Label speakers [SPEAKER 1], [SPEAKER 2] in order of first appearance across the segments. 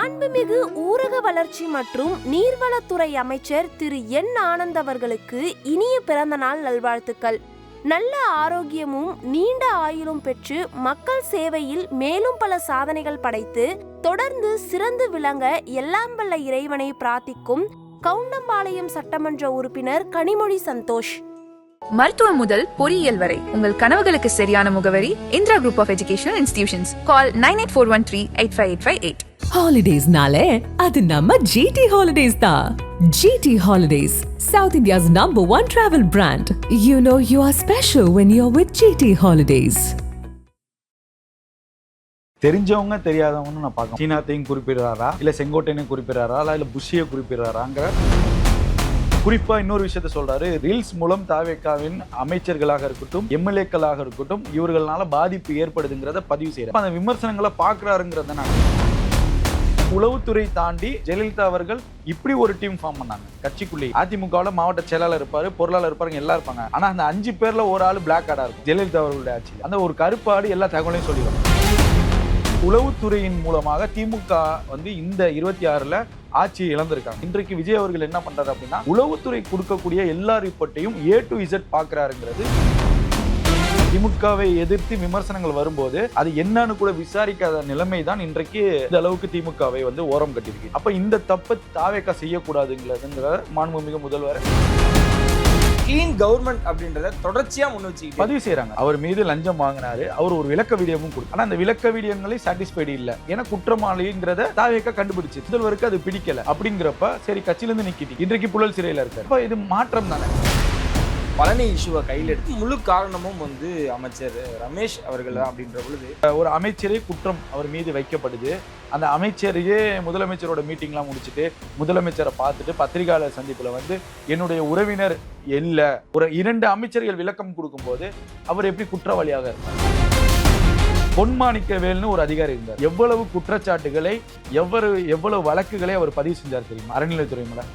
[SPEAKER 1] மாண்புமிகு ஊரக வளர்ச்சி மற்றும் நீர்வளத்துறை அமைச்சர் திரு என் ஆனந்த் அவர்களுக்கு இனிய பிறந்த நாள் நல்வாழ்த்துக்கள். நல்ல ஆரோக்கியமும் நீண்ட ஆயுளும் பெற்று மக்கள் சேவையில் மேலும் பல சாதனைகள் படைத்து தொடர்ந்து சிறந்து விளங்க எல்லாம் வல்ல இறைவனை பிரார்த்திக்கும் கவுண்டம்பாளையம் சட்டமன்ற உறுப்பினர் கனிமொழி சந்தோஷ்.
[SPEAKER 2] மருத்துவம் முதல் பொறியியல் வரை உங்கள் கனவுகளுக்கு சரியான முகவரி Indira group of educational institutions. Call 9841385858.
[SPEAKER 3] ஹாலிடேஸ்னாலே அது நம்ம GT Holidays தான். GT Holidays, South India's #1 travel brand. You know you are special when you're with GT Holidays.
[SPEAKER 4] தெரிஞ்சவங்க தெரியாதவங்க நான் பார்க்கணும். சீனாத்தையும் குறிப்பிடுறாரா, இல்ல செங்கோட்டையனையும் குறிப்பிடுறாரா, இல்ல புஷியை குறிப்பிடுறாராங்கிற குறிப்பா இன்னொரு விஷயத்த சொல்றாரு. ரீல்ஸ் மூலம் தாவேகாவின் அமைச்சர்களாக இருக்கட்டும், எம்எல்ஏக்களாக இருக்கட்டும், இவர்களால பாதிப்பு ஏற்படுதுங்கிறத பதிவு செய்யறாரு. அந்த விமர்சனங்களை பாக்குறாருங்கிறத நான் உளவுத்துறை தாண்டி ஜெயலலிதா அவர்கள் இப்படி ஒரு டீம் ஃபார்ம் பண்ணாங்க. கட்சிக்குள்ளே அதிமுகவுல மாவட்ட செயலாளர் இருப்பாரு, பொருளாளர் இருப்பாருங்க, எல்லாம் இருப்பாங்க. ஆனா அந்த 5 பேர்ல ஒரு ஆளு பிளாக் ஆடா இருக்கும். ஜெயலலிதா அவர்களுடைய ஆட்சி அந்த ஒரு கருப்பு ஆடு எல்லா தகவலையும் சொல்லிடுவாங்க. உளவுத்துறையின் மூலமாக திமுக இந்த 26ல ஆட்சியை இழந்திருக்காங்க. இன்றைக்கு விஜய் அவர்கள் என்ன பண்றாரு அப்படின்னா, உளவுத்துறை கொடுக்கக்கூடிய எல்லா ரிப்போர்ட்டையும் A to Z பாக்குறாருங்கிறது. திமுகவை எதிர்த்து விமர்சனங்கள் வரும்போது அது என்னன்னு கூட விசாரிக்காத நிலைமை தான் இன்றைக்கு இந்த அளவுக்கு திமுகவை ஓரம் கட்டிருக்கு. அப்ப இந்த தப்பை தாவேகா செய்யக்கூடாதுங்கிறதுங்கிற மாண்புமிகு முதல்வர்
[SPEAKER 5] கிளீன் கவர்மெண்ட் அப்படின்றத தொடர்ச்சியா முன் வச்சு
[SPEAKER 4] பதிவு செய்யறாங்க. அவர் மீது லஞ்சம் வாங்கினாரு, அவர் ஒரு விளக்க வீடியோவும் கொடுத்தாரு. ஆனா அந்த விளக்க வீடியோங்களை சாட்டிஸ்ஃபைடு இல்ல, ஏன்னா குற்றமாளிங்கிறத தாவேகா கண்டுபிடிச்சு முதல்வருக்கு அது பிடிக்கல. அப்படிங்கிறப்ப சரி கட்சியில இருந்து நிக்கிட்டு இன்றைக்கு புழல் சிறையில இருக்காரு. இது மாற்றம் தானே.
[SPEAKER 5] பழனி இஷ்யூவை கையில் எடுத்து முழு காரணமும் அமைச்சர் ரமேஷ் அவர்கள் தான் அப்படின்ற பொழுது
[SPEAKER 4] ஒரு அமைச்சரே குற்றம் அவர் மீது வைக்கப்படுது. அந்த அமைச்சரையே முதலமைச்சரோட மீட்டிங்லாம் முடிச்சுட்டு முதலமைச்சரை பார்த்துட்டு பத்திரிகையாளர் சந்திப்புல என்னுடைய உறவினர் இல்ல, ஒரு 2 அமைச்சர்கள் விளக்கம் கொடுக்கும்போது அவர் எப்படி குற்றவாளியாக இருந்தார்? பொன்மாணிக்கவேல்னு ஒரு அதிகாரி இருந்தார். எவ்வளவு குற்றச்சாட்டுகளை எவ்வளவு வழக்குகளை அவர் பதிவு செஞ்சார் தெரியுமா? அறநிலையத்துறை மேல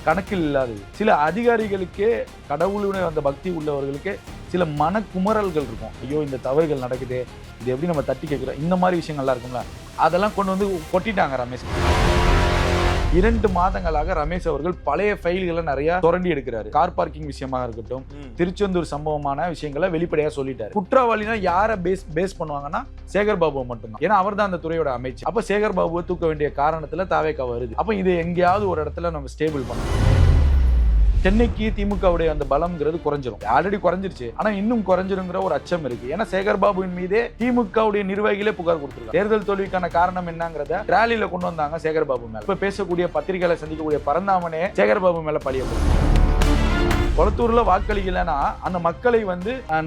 [SPEAKER 4] கணக்கில் இல்லாதது. சில அதிகாரிகளுக்கே கடவுளுடைய அந்த பக்தி உள்ளவர்களுக்கு சில மனக்குமரல்கள் இருக்கும். ஐயோ இந்த தவறுகள் நடக்குது, இது எப்படி நம்ம தட்டி கேட்கிறோம், இந்த மாதிரி விஷயங்கள்லாம் இருக்கும்ல, அதெல்லாம் கொண்டு கொட்டிட்டாங்க ரமேஷ். 2 மாதங்களாக ரமேஷ் அவர்கள் பழைய ஃபைல்களை நிறைய தொடர்ந்து எடுக்கிறாரு. கார் பார்க்கிங் விஷயமாக இருக்கட்டும், திருச்செந்தூர் சம்பவமான விஷயங்களை வெளிப்படையா சொல்லிட்டாரு. குற்றவாளினா யாரை பேஸ் பண்ணுவாங்கன்னா சேகர் பாபு மட்டும்தான். ஏன்னா அவர் தான் அந்த துறையோட அமைச்சர். அப்ப சேகர் பாபுவை தூக்க வேண்டிய காரணத்துல தாவேகா வருது. அப்ப இது எங்கேயாவது ஒரு இடத்துல நம்ம ஸ்டேபிள் பண்ணணும். சென்னைக்கு திமுகவுடைய அந்த பலம்ங்கிறது குறைஞ்சிரும். ஆல்ரெடி குறைஞ்சிருச்சு, ஆனா இன்னும் குறைஞ்சிருங்கிற ஒரு அச்சம் இருக்கு. ஏன்னா சேகர் பாபுவின் மீதே திமுகவுடைய நிர்வாகிகளே புகார் கொடுத்திருக்காங்க. தேர்தல் தோல்விக்கான காரணம் என்னங்கிறத ரேலியில கொண்டு வந்தாங்க சேகர் பாபு மேல. இப்ப பேசக்கூடிய பத்திரிகைகளை சந்திக்கக்கூடிய பரந்தாமனே சேகர் பாபு மேல பழிய கொளத்தூர்ல வாக்களிக்கலன்னா அந்த மக்களை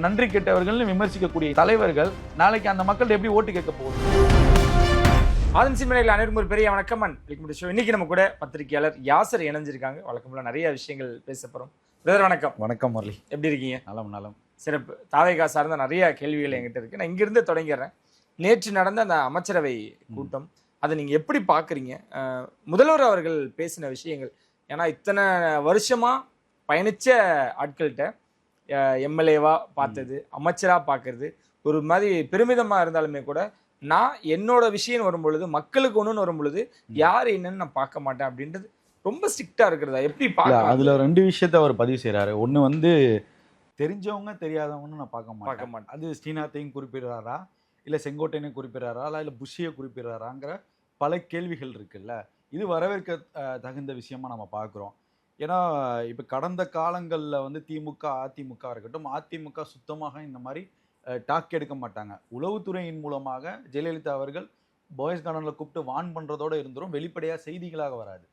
[SPEAKER 4] நன்றி கெட்டவர்கள் விமர்சிக்கக்கூடிய தலைவர்கள் நாளைக்கு அந்த மக்கள் எப்படி ஓட்டு கேட்க போகுது?
[SPEAKER 5] ஆதன் சிந்தனைகள் அனைவருக்கும் ஒரு பெரிய வணக்கம். இன்னைக்கு நம்ம கூட பத்திரிகையாளர் யாசர் இணைஞ்சிருக்காங்க. வழக்கம் போல நிறைய விஷயங்கள் பேச போறோம். பிரதர் வணக்கம்.
[SPEAKER 4] வணக்கம் முரளி,
[SPEAKER 5] எப்படி இருக்கீங்க?
[SPEAKER 4] நலம்.
[SPEAKER 5] சிறப்பு. தாவேகா சார்ந்த நிறைய கேள்விகள் என்கிட்ட இருக்கு. நான் இங்கிருந்து தொடங்கிடுறேன். நேற்று நடந்த அந்த அமைச்சரவை கூட்டம், அதை நீங்க எப்படி பாக்குறீங்க? முதல்வர் அவர்கள் பேசின விஷயங்கள், ஏன்னா இத்தனை வருஷமா பயணிச்ச ஆட்கள்கிட்ட எம்எல்ஏவா பார்த்தது, அமைச்சரா பார்க்கறது ஒரு மாதிரி பெருமிதமா இருந்தாலுமே கூட, நான் என்னோட விஷயம் வரும்பொழுது, மக்களுக்கு ஒண்ணுன்னு வரும்பொழுது யாரு என்னன்னு நான் பார்க்க மாட்டேன் அப்படின்றது ரொம்ப ஸ்ட்ரிக்டா இருக்கிறதா எப்படி பார்க்கலாம்?
[SPEAKER 4] அதுல 2 விஷயத்த அவர் பதிவு செய்யறாரு. ஒண்ணு தெரிஞ்சவங்க தெரியாதவங்கன்னு நான் பார்க்க மாட்டேன். அது ஸ்ரீநாத்தையும் குறிப்பிடுறாரா, இல்ல செங்கோட்டையனையும் குறிப்பிடுறாரா, இல்ல புஷியை குறிப்பிடுறாராங்கிற பல கேள்விகள் இருக்குல்ல. இது வரவேற்க தகுந்த விஷயமா நம்ம பார்க்குறோம். ஏன்னா இப்போ கடந்த காலங்களில் திமுக அதிமுக இருக்கட்டும், அதிமுக சுத்தமாக இந்த மாதிரி டாக் எடுக்க மாட்டாங்க. உளவுத்துறையின் மூலமாக ஜெயலலிதா அவர்கள் பாய்ஸ் கார்டனில் கூப்பிட்டு வான் பண்ணுறதோடு இருந்துரும், வெளிப்படையாக செய்திகளாக வராது.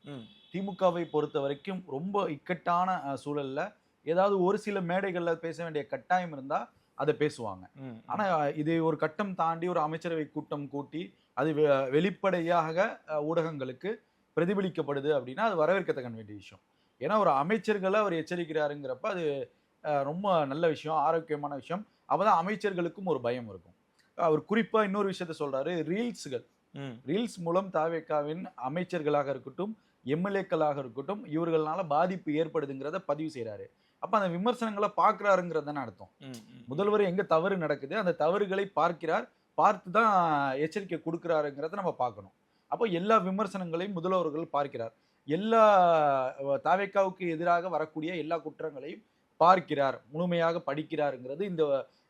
[SPEAKER 4] திமுகவை பொறுத்த வரைக்கும் ரொம்ப இக்கட்டான சூழலில் ஏதாவது ஒரு சில மேடைகளில் பேச வேண்டிய கட்டாயம் இருந்தால் அதை பேசுவாங்க. ஆனால் இது ஒரு கட்டம் தாண்டி ஒரு அமைச்சரவை கூட்டம் கூட்டி அது வெளிப்படையாக ஊடகங்களுக்கு பிரதிபலிக்கப்படுது அப்படின்னா அது வரவேற்கத்தக்க வேண்டிய விஷயம். ஏன்னா ஒரு அமைச்சர்களை அவர் எச்சரிக்கிறாருங்கிறப்ப அது ரொம்ப நல்ல விஷயம், ஆரோக்கியமான விஷயம். அப்பதான் அமைச்சர்களுக்கும் ஒரு பயம் இருக்கும். அவர் குறிப்பா இன்னொரு விஷயத்த சொல்றாரு. ரீல்ஸ் மூலம் தாவேகாவின் அமைச்சர்களாக இருக்கட்டும், எம்எல்ஏக்களாக இருக்கட்டும், இவர்களால பாதிப்பு ஏற்படுதுங்கிறத பதிவு செய்யறாரு. அப்ப அந்த விமர்சனங்களை பார்க்கிறாருங்கிறது தானே அர்த்தம். முதல்வர் எங்க தவறு நடக்குது, அந்த தவறுகளை பார்க்கிறார், பார்த்து தான் எச்சரிக்கை கொடுக்கிறாருங்கிறத நம்ம பார்க்கணும். அப்போ எல்லா விமர்சனங்களையும் முதல்வர்கள் பார்க்கிறார். எல்லா தாவேக்காவுக்கு எதிராக வரக்கூடிய எல்லா குற்றங்களையும் பார்க்கிறார், முழுமையாக படிக்கிறாருங்கிறது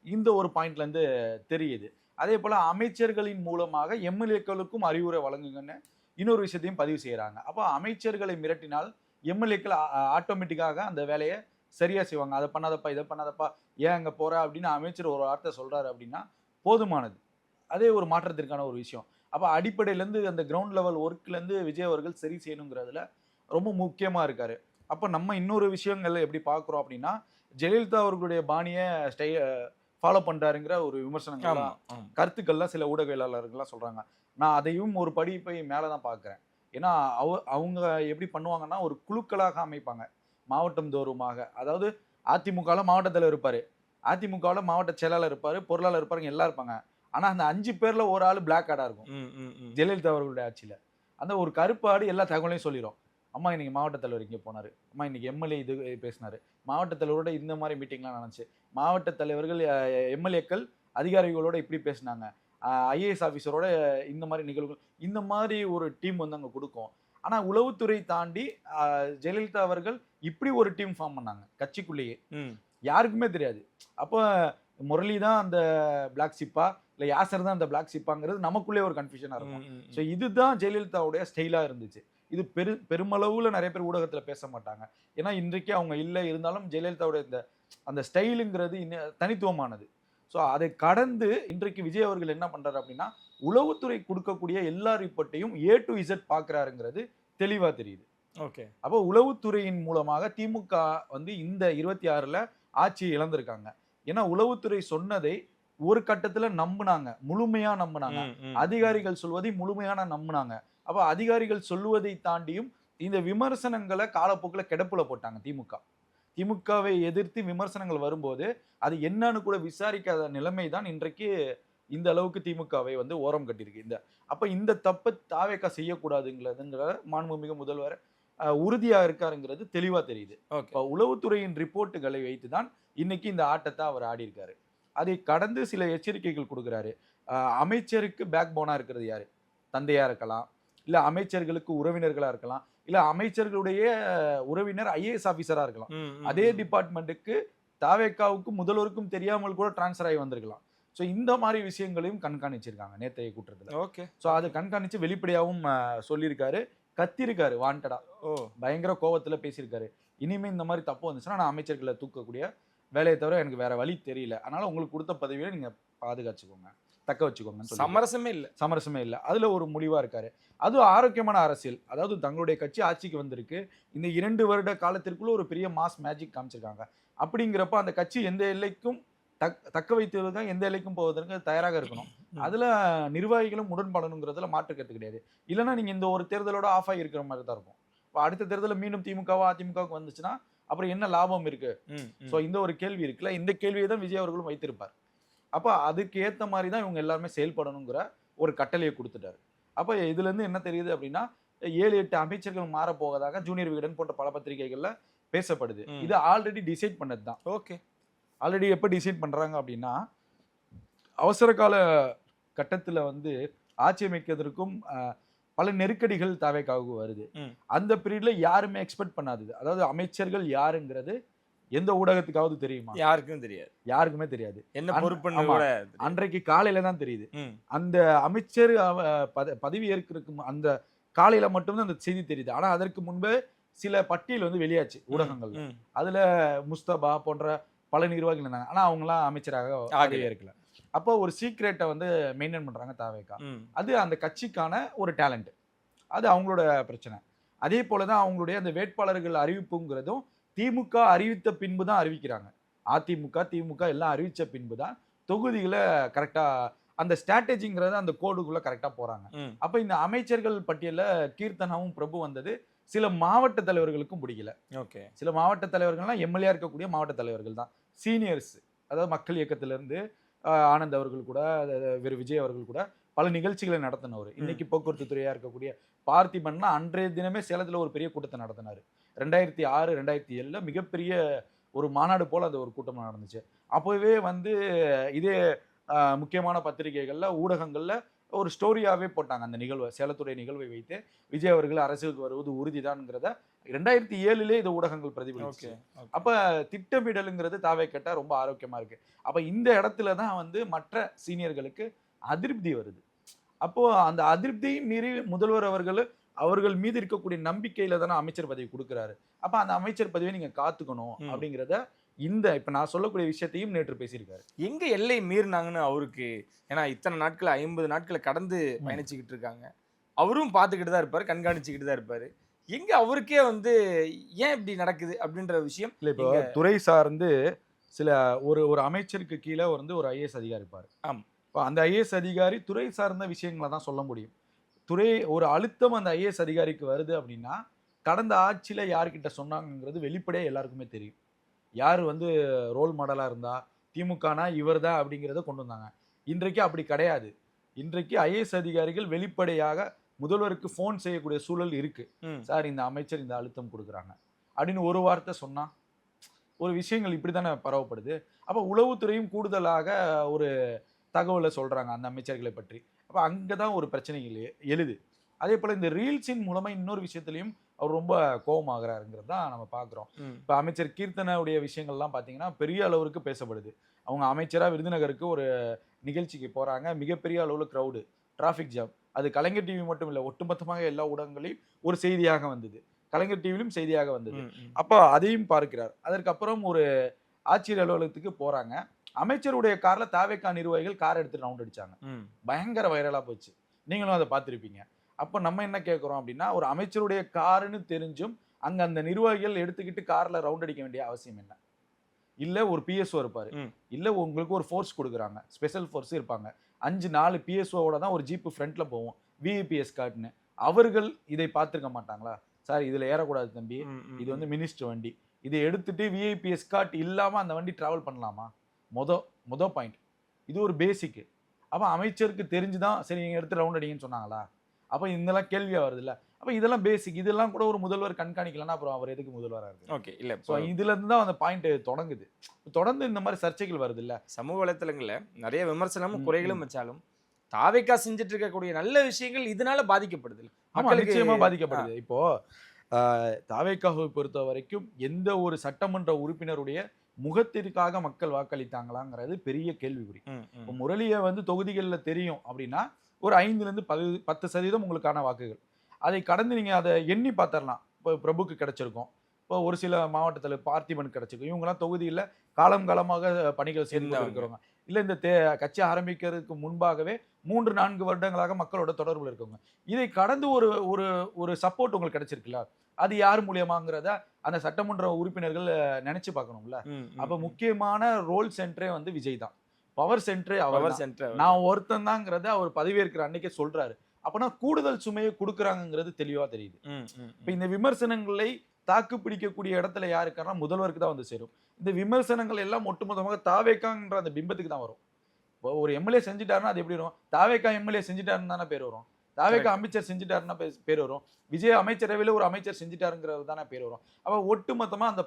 [SPEAKER 4] இந்த ஒரு பாயிண்ட்ல இருந்து தெரியுது. அதே போல அமைச்சர்களின் மூலமாக எம்எல்ஏக்களுக்கும் அறிவுரை வழங்குங்கன்னு இன்னொரு விஷயத்தையும் பதிவு செய்யறாங்க. அப்போ அமைச்சர்களை மிரட்டினால் எம்எல்ஏக்கள் ஆட்டோமேட்டிக்காக அந்த வேலையை சரியா செய்வாங்க. அதை பண்ணாதப்பா, இதை பண்ணாதப்பா, ஏன் அங்க போற அப்படின்னு அமைச்சர் ஒரு வார்த்தை சொல்றாரு அப்படின்னா போதுமானது. அதே ஒரு மாற்றத்திற்கான ஒரு விஷயம். அப்ப அடிப்படையில இருந்து அந்த கிரவுண்ட் லெவல் ஒர்க்ல இருந்து விஜய் அவர்கள் சரி செய்யணுங்கிறதுல ரொம்ப முக்கியமா இருக்காரு. அப்ப நம்ம இன்னொரு விஷயங்கள்ல எப்படி பார்க்குறோம் அப்படின்னா, ஜெயலலிதா அவர்களுடைய பாணியை ஃபாலோ பண்றாருங்கிற ஒரு விமர்சனங்கள்லாம் கருத்துக்கள்லாம் சில ஊடகவியலாளர்கள்லாம் சொல்றாங்க. நான் அதையும் ஒரு படி போய் மேலதான் பார்க்கிறேன். ஏன்னா அவங்க எப்படி பண்ணுவாங்கன்னா ஒரு குழுக்களாக அமைப்பாங்க மாவட்டம் தோறுமாக. அதாவது அதிமுகவில் மாவட்ட தலைவர் இருப்பாரு, அதிமுகவில் மாவட்ட செயலாளர் இருப்பாரு, பொருளாளர் இருப்பாருங்க, எல்லாம் இருப்பாங்க. ஆனா அந்த 5 பேர்ல ஒரு ஆள் பிளாக் ஆடா இருக்கும். ஜெயலலிதா அவர்களுடைய ஆட்சியில அந்த ஒரு கருப்பு ஆடு எல்லா தகவலையும் சொல்லிடும். அம்மா இன்னைக்கு மாவட்ட தலைவர் இங்கே போனாரு, அம்மா இன்னைக்கு எம்எல்ஏ இது பேசினாரு, மாவட்ட தலைவரோட இந்த மாதிரி மீட்டிங்லாம் நடந்துச்சு, மாவட்ட தலைவர்கள் எம்எல்ஏக்கள் அதிகாரிகளோட இப்படி பேசினாங்க, ஐஏஎஸ் ஆஃபீஸரோட இந்த மாதிரி நிகழ்வுகள், இந்த மாதிரி ஒரு டீம் வந்து அங்கே கொடுக்கும். ஆனா உளவுத்துறை தாண்டி ஜெயலலிதா அவர்கள் இப்படி ஒரு டீம் ஃபார்ம் பண்ணாங்க கட்சிக்குள்ளேயே, யாருக்குமே தெரியாது. அப்போ முரளி தான் அந்த பிளாக் ஷிப்பா இல்லை யாசர் தான் அந்த பிளாக் ஷிப்பாங்கிறது நமக்குள்ளே ஒரு கன்ஃபியூஷனாக இருக்கும். ஸோ இதுதான் ஜெயலலிதாவுடைய ஸ்டைலாக இருந்துச்சு. இது பெருமளவுல நிறைய பேர் ஊடகத்தில் பேச மாட்டாங்க. ஏன்னா இன்றைக்கு அவங்க இல்லை, இருந்தாலும் ஜெயலலிதாவுடைய அந்த ஸ்டைலுங்கிறது தனித்துவமானது. ஸோ அதை கடந்து இன்றைக்கு விஜய் அவர்கள் என்ன பண்றாரு அப்படின்னா, உளவுத்துறை கொடுக்கக்கூடிய எல்லா ரிப்போர்ட்டையும் A to Z பார்க்கிறாருங்கிறது தெளிவா தெரியுது.
[SPEAKER 5] ஓகே.
[SPEAKER 4] அப்போ உளவுத்துறையின் மூலமாக திமுக வந்து இந்த 26ல ஆட்சியை இழந்திருக்காங்க. ஏன்னா உளவுத்துறை சொன்னதை ஒரு கட்டத்துல நம்பினாங்க, முழுமையா நம்பினாங்க. அதிகாரிகள் சொல்வதை முழுமையான நம்பினாங்க. அப்ப அதிகாரிகள் சொல்லுவதை தாண்டியும் இந்த விமர்சனங்களை காலப்போக்கில் கிடப்புல போட்டாங்க திமுகவை எதிர்த்து விமர்சனங்கள் வரும்போது அது என்னன்னு கூட விசாரிக்காத நிலைமை தான் இன்றைக்கு இந்த அளவுக்கு திமுகவை வந்து ஓரம் கட்டியிருக்கு. அப்ப இந்த தப்பை தாவேக்கா செய்யக்கூடாதுங்கிறதுங்கிற மாண்புமிகு முதல்வர் உறுதியா இருக்காருங்கிறது தெளிவா தெரியுது. உளவுத்துறையின் ரிப்போர்ட்டுகளை வைத்துதான் இன்னைக்கு இந்த ஆட்டத்தை அவர் ஆடி இருக்காரு. அதை கடந்து சில எச்சரிக்கைகள் கொடுக்குறாரு. அமைச்சருக்கு பேக் போனா இருக்கிறது யாரு? தந்தையா இருக்கலாம், இல்ல அமைச்சர்களுக்கு உறவினர்களா இருக்கலாம், இல்ல அமைச்சர்களுடைய உறவினர் ஐஏஎஸ் ஆபீசரா இருக்கலாம். அதே டிபார்ட்மெண்ட்டுக்கு தாவேக்காவுக்கும் முதல்வருக்கும் தெரியாமல் கூட டிரான்ஸ்ஃபர் ஆகி வந்திருக்கலாம். ஸோ இந்த மாதிரி விஷயங்களையும் கண்காணிச்சிருக்காங்க நேற்றைய கூட்டத்தில்.
[SPEAKER 5] ஓகே.
[SPEAKER 4] ஸோ அதை கண்காணிச்சு வெளிப்படையாகவும் சொல்லியிருக்காரு, கத்திருக்காரு, வாண்டடா பயங்கர கோவத்துல பேசியிருக்காரு. இனிமே இந்த மாதிரி தப்பு வந்துச்சுன்னா நான் அமைச்சர்களை தூக்கக்கூடிய வேலையை தவிர எனக்கு வேற வழி தெரியல, அதனால உங்களுக்கு கொடுத்த பதவியை நீங்க பாதுகாச்சுக்கோங்க, தக்க வச்சுக்கோங்க. சமரசமே இல்லை, அதுல ஒரு முடிவா இருக்காரு. அது ஆரோக்கியமான அரசியல். அதாவது தங்களுடைய கட்சி ஆட்சிக்கு வந்திருக்கு, இந்த 2 வருட காலத்திற்குள்ள ஒரு பெரிய மாஸ் மேஜிக் காமிச்சிருக்காங்க. அப்படிங்கிறப்ப அந்த கட்சி எந்த எல்லைக்கும் தக்க வைத்துவதற்காக எந்த எல்லைக்கும் போவதற்கு தயாராக இருக்கணும். அதுல நிர்வாகிகளும் உடன்படணுங்கிறதுல மாற்று கருத்து கிடையாது. இல்லைன்னா நீங்க இந்த ஒரு தேர்தலோட ஆஃப் ஆகி இருக்கிற மாதிரி தான் இருக்கும். இப்போ அடுத்த தேர்தலில் மீண்டும் திமுகவோ அதிமுகவுக்கு வந்துச்சுன்னா அப்புறம் என்ன லாபம் இருக்கு? ஸோ இந்த ஒரு கேள்வி இருக்குல்ல, இந்த கேள்வியை தான் விஜய் அவர்களும் வைத்திருப்பார். அப்போ அதுக்கு ஏற்ற மாதிரி தான் இவங்க எல்லாருமே செயல்படணுங்கிற ஒரு கட்டளையை கொடுத்துட்டாரு. அப்போ இதுல இருந்து என்ன தெரியுது அப்படின்னா, 7-8 அமைச்சர்கள் மாற போவதாக ஜூனியர் விகடன் போன்ற பல பத்திரிகைகள்ல பேசப்படுது. இது ஆல்ரெடி டிசைட் பண்ணது தான்.
[SPEAKER 5] ஓகே.
[SPEAKER 4] ஆல்ரெடி எப்போ டிசைட் பண்றாங்க அப்படின்னா, அவசர கால கட்டத்துல வந்து ஆட்சி அமைக்கிறதுக்கும் பல நெருக்கடிகள் தாவேக்காவுக்கு வருது. அந்த பீரியட்ல யாருமே எக்ஸ்பெக்ட் பண்ணாதது. அதாவது அமைச்சர்கள் யாருங்கிறது எந்த ஊடகத்துக்காவது தெரியுமா? யாருக்குமே தெரியாது. என்ன பொறுப்பு அன்றைக்கு காலையில தான் தெரியுது. அந்த அமைச்சர் பதவி ஏற்கிறதுக்கு அந்த காலையில மட்டும்தான் அந்த செய்தி தெரியுது. ஆனா அதற்கு முன்பே சில பட்டியல் வந்து வெளியாச்சு ஊடகங்கள்ல. அதுல முஸ்தபா போன்ற பல நிர்வாகிகள் இருந்தாங்க. ஆனா அவங்களாம் அமைச்சராக இருக்கல. அப்போ ஒரு சீக்ரெட்டை வந்து மெயின்டைன் பண்றாங்க தாவேக்கா. அது அந்த கட்சிக்கான ஒரு டேலண்ட், அது அவங்களோட பிரச்சனை. அதே போலதான் அவங்களுடைய அந்த வேட்பாளர்கள் அறிவிப்புங்கிறதும் திமுக அறிவித்த பின்பு தான் அறிவிக்கிறாங்க. அதிமுக திமுக எல்லாம் அறிவிச்ச பின்பு தான் தொகுதிகளை கரெக்டா அந்த ஸ்ட்ராட்டஜிங்கிறத அந்த கோடுக்குள்ள கரெக்டா போறாங்க. அப்ப இந்த அமைச்சர்கள் பட்டியல கீர்த்தனாவும் பிரபு வந்தது சில மாவட்ட தலைவர்களுக்கும் பிடிக்கல. ஓகே. சில மாவட்ட தலைவர்கள்லாம் எம்எல்ஏ இருக்கக்கூடிய மாவட்ட தலைவர்கள் தான், சீனியர்ஸ். அதாவது மக்கள் இயக்கத்திலிருந்து ஆனந்த் அவர்கள் கூட, விஜய் அவர்கள் கூட பல நிகழ்ச்சிகளை நடத்தினவர். இன்னைக்கு போக்குவரத்து துறையா இருக்கக்கூடிய பார்த்திபன்னா அன்றைய தினமே சேலத்துல ஒரு பெரிய கூட்டத்தை நடத்தினாரு. 2006 2007 மிகப்பெரிய ஒரு மாநாடு போல அந்த ஒரு கூட்டம் நடந்துச்சு. அப்போவே வந்து இதே முக்கியமான பத்திரிகைகள்ல ஊடகங்கள்ல ஒரு ஸ்டோரியாவே போட்டாங்க அந்த நிகழ்வை, சேலத்துடைய நிகழ்வை வைத்து விஜய் அவர்கள் அரசுக்கு வருவது உறுதிதான்ங்கிறத 2007 இது ஊடகங்கள் பிரதிபலிச்சு. அப்ப திட்டமிடலுங்கிறது தாவே கேட்டா ரொம்ப ஆரோக்கியமா இருக்கு. அப்ப இந்த இடத்துல தான் வந்து மற்ற சீனியர்களுக்கு அதிருப்தி வருது. அப்போ அந்த அதிருப்தியும் மீறி முதல்வர் அவர்கள் மீது இருக்கக்கூடிய நம்பிக்கையில தானே அமைச்சர் பதவி கொடுக்குறாரு. அப்ப அந்த அமைச்சர் பதவியை நீங்க காத்துக்கணும் அப்படிங்கிறத இப்ப நான் சொல்லக்கூடிய விஷயத்தையும் நேற்று பேசியிருக்காரு.
[SPEAKER 5] எங்க எல்லை மீறினாங்கன்னு அவருக்கு, ஏன்னா இத்தனை நாட்கள் 50 நாட்களை கடந்து பயணிச்சுக்கிட்டு இருக்காங்க. அவரும் பார்த்துக்கிட்டு தான் இருப்பாரு, கண்காணிச்சுக்கிட்டு தான் இருப்பாரு. எங்க அவருக்கே வந்து ஏன் இப்படி நடக்குது அப்படின்ற விஷயம்
[SPEAKER 4] இல்ல. இப்போ துறை சார்ந்து சில ஒரு அமைச்சருக்கு கீழே வந்து ஒரு ஐஏஎஸ் அதிகாரி இருப்பாரு. இப்போ அந்த ஐஏஎஸ் அதிகாரி துறை சார்ந்த விஷயங்களை தான் சொல்ல முடியும். ஒரு அழுத்தம் அந்த ஐஏஎஸ் அதிகாரிக்கு வருது அப்படின்னா கடந்த ஆட்சியில யார்கிட்ட சொன்னாங்கிறது வெளிப்படையா எல்லாருக்குமே தெரியும். யார் வந்து ரோல் மாடலா இருந்தா திமுகனா இவர் தான் அப்படிங்கிறத கொண்டு வந்தாங்க. இன்றைக்கு அப்படி கிடையாது. இன்றைக்கு ஐஏஎஸ் அதிகாரிகள் வெளிப்படையாக முதல்வருக்கு ஃபோன் செய்யக்கூடிய சூழல் இருக்கு. சார், இந்த அமைச்சர் இந்த அழுத்தம் கொடுக்குறாங்க அப்படின்னு ஒரு வார்த்தை சொன்னா ஒரு விஷயங்கள் இப்படித்தானே பரவப்படுது. அப்ப உளவுத்துறையும் கூடுதலாக ஒரு தகவலை சொல்றாங்க அந்த அமைச்சர்களை பற்றி. அப்ப அங்கதான் ஒரு பிரச்சனைகள் எழுது. அதே போல இந்த ரீல்ஸின் மூலமா இன்னொரு விஷயத்திலையும் அவர் ரொம்ப கோபமாகறாருங்கிறது தான் நம்ம பார்க்குறோம். இப்போ அமைச்சர் கீர்த்தனுடைய விஷயங்கள்லாம் பார்த்தீங்கன்னா பெரிய அளவுக்கு பேசப்படுது. அவங்க அமைச்சராக விருதுநகருக்கு ஒரு நிகழ்ச்சிக்கு போகிறாங்க. மிகப்பெரிய அளவில் க்ரௌடு, டிராஃபிக் ஜாம். அது கலைஞர் டிவி மட்டும் இல்லை, ஒட்டுமொத்தமாக எல்லா ஊடகங்களையும் ஒரு செய்தியாக வந்தது. கலைஞர் டிவிலும் செய்தியாக வந்தது. அப்போ அதையும் பார்க்கிறார். அதற்கப்புறம் ஒரு ஆட்சியர் அலுவலகத்துக்கு போகிறாங்க. அமைச்சருடைய காரில் தாவேகா நிர்வாகிகள் கார் எடுத்து ரவுண்ட் அடிச்சாங்க. பயங்கர வைரலாக போச்சு. நீங்களும் அதை பார்த்துருப்பீங்க. அப்போ நம்ம என்ன கேட்குறோம் அப்படின்னா, ஒரு அமைச்சருடைய காருன்னு தெரிஞ்சும் அங்கே அந்த நிர்வாகிகள் எடுத்துக்கிட்டு காரில் ரவுண்ட் அடிக்க வேண்டிய அவசியம் என்ன? இல்லை ஒரு பிஎஸ்ஓ இருப்பார், இல்லை உங்களுக்கு ஒரு ஃபோர்ஸ் கொடுக்குறாங்க, ஸ்பெஷல் ஃபோர்ஸ் இருப்பாங்க, 5-4 பிஎஸ்ஓவோட தான் ஒரு ஜீப்பு ஃப்ரண்ட்டில் போவோம், விஐபிஎஸ் கார்டுன்னு. அவர்கள் இதை பார்த்துருக்க மாட்டாங்களா? சார், இதில் ஏறக்கூடாது தம்பி, இது வந்து மினிஸ்டர் வண்டி, இதை எடுத்துட்டு விஐபிஎஸ் கார்டு இல்லாமல் அந்த வண்டி ட்ராவல் பண்ணலாமா? மொத பாயிண்ட். இது ஒரு பேசிக்கு. அப்போ அமைச்சருக்கு தெரிஞ்சுதான் சரி நீங்கள் எடுத்து ரவுண்ட் அடிங்கன்னு சொன்னாங்களா? அப்போ இதெல்லாம் கேள்வியாக வருது இல்லை? அப்போ இதெல்லாம் பேசிக். இதெல்லாம் கூட ஒரு முதல்வர் கண்காணிக்கலன்னா அப்புறம் அவர் எதுக்கு முதல்வராக இருக்கு?
[SPEAKER 5] ஓகே, இல்லை.
[SPEAKER 4] ஸோ இதுலேருந்து தான் அந்த பாயிண்ட் தொடங்குது. தொடர்ந்து இந்த மாதிரி சர்ச்சைகள் வருது இல்லை?
[SPEAKER 5] சமூக வலைத்தளங்களில் நிறைய விமர்சனமும் குறைகளும் வச்சாலும் தாவேகா செஞ்சுட்டு இருக்கக்கூடிய நல்ல விஷயங்கள் இதனால பாதிக்கப்படுது.
[SPEAKER 4] நிச்சயமா பாதிக்கப்படுது. இப்போ தாவேகாவை பொறுத்த வரைக்கும் எந்த ஒரு சட்டமன்ற உறுப்பினருடைய முகத்திற்காக மக்கள் வாக்களித்தாங்களாங்கிறது பெரிய கேள்விக்குறி. இப்போ முரளியை வந்து தொகுதிகளில் தெரியும் அப்படின்னா ஒரு 5-10% 10% உங்களுக்கான வாக்குகள். அதை கடந்து நீங்கள் அதை எண்ணி பார்த்துடலாம். இப்போ பிரபுக்கு கிடைச்சிருக்கும், இப்போ ஒரு சில மாவட்டத்தில் பார்த்திபன் கிடைச்சிருக்கும். இவங்கெல்லாம் தொகுதியில் காலமாக பணிகள் செய்து இருக்கிறவங்க. இல்லை இந்த கட்சி ஆரம்பிக்கிறதுக்கு முன்பாகவே 3-4 வருடங்களாக மக்களோட தொடர்பில் இருக்கவங்க. இதை கடந்து ஒரு சப்போர்ட் உங்களுக்கு கிடைச்சிருக்குல்ல, அது யார் மூலியமாங்கிறத அந்த சட்டமன்ற உறுப்பினர்கள் நினைச்சு பார்க்கணும்ல. அப்போ முக்கியமான ரோல் சென்டரே வந்து விஜய் தான். பவர் சென்டரே நான் ஒருத்தன் தாங்கிறத அவர் பதவியேற்கிற அன்னைக்கே சொல்றாரு. அப்பனா கூடுதல் சுமையை கொடுக்குறாங்கிறது தெளிவா தெரியுது. இப்ப இந்த விமர்சனங்களை தாக்கு பிடிக்கக்கூடிய இடத்துல யாருக்கான முதல்வருக்கு தான் வந்து சேரும். இந்த விமர்சனங்கள் எல்லாம் ஒட்டுமொத்தமாக தாவேகான்ற அந்த பிம்பத்துக்கு தான் வரும். ஒரு எம்எல்ஏ செஞ்சுட்டாருன்னா அது எப்படி வரும்? தாவேகா எம்எல்ஏ செஞ்சுட்டாருன்னு தானே பேர் வரும். தாவேகா அமைச்சர் செஞ்சுட்டாருன்னா பேர் வரும். விஜய் அமைச்சரவையில் ஒரு அமைச்சர் செஞ்சுட்டாருங்கிறது தானே பேர் வரும். அப்போ ஒட்டுமொத்தமா அந்த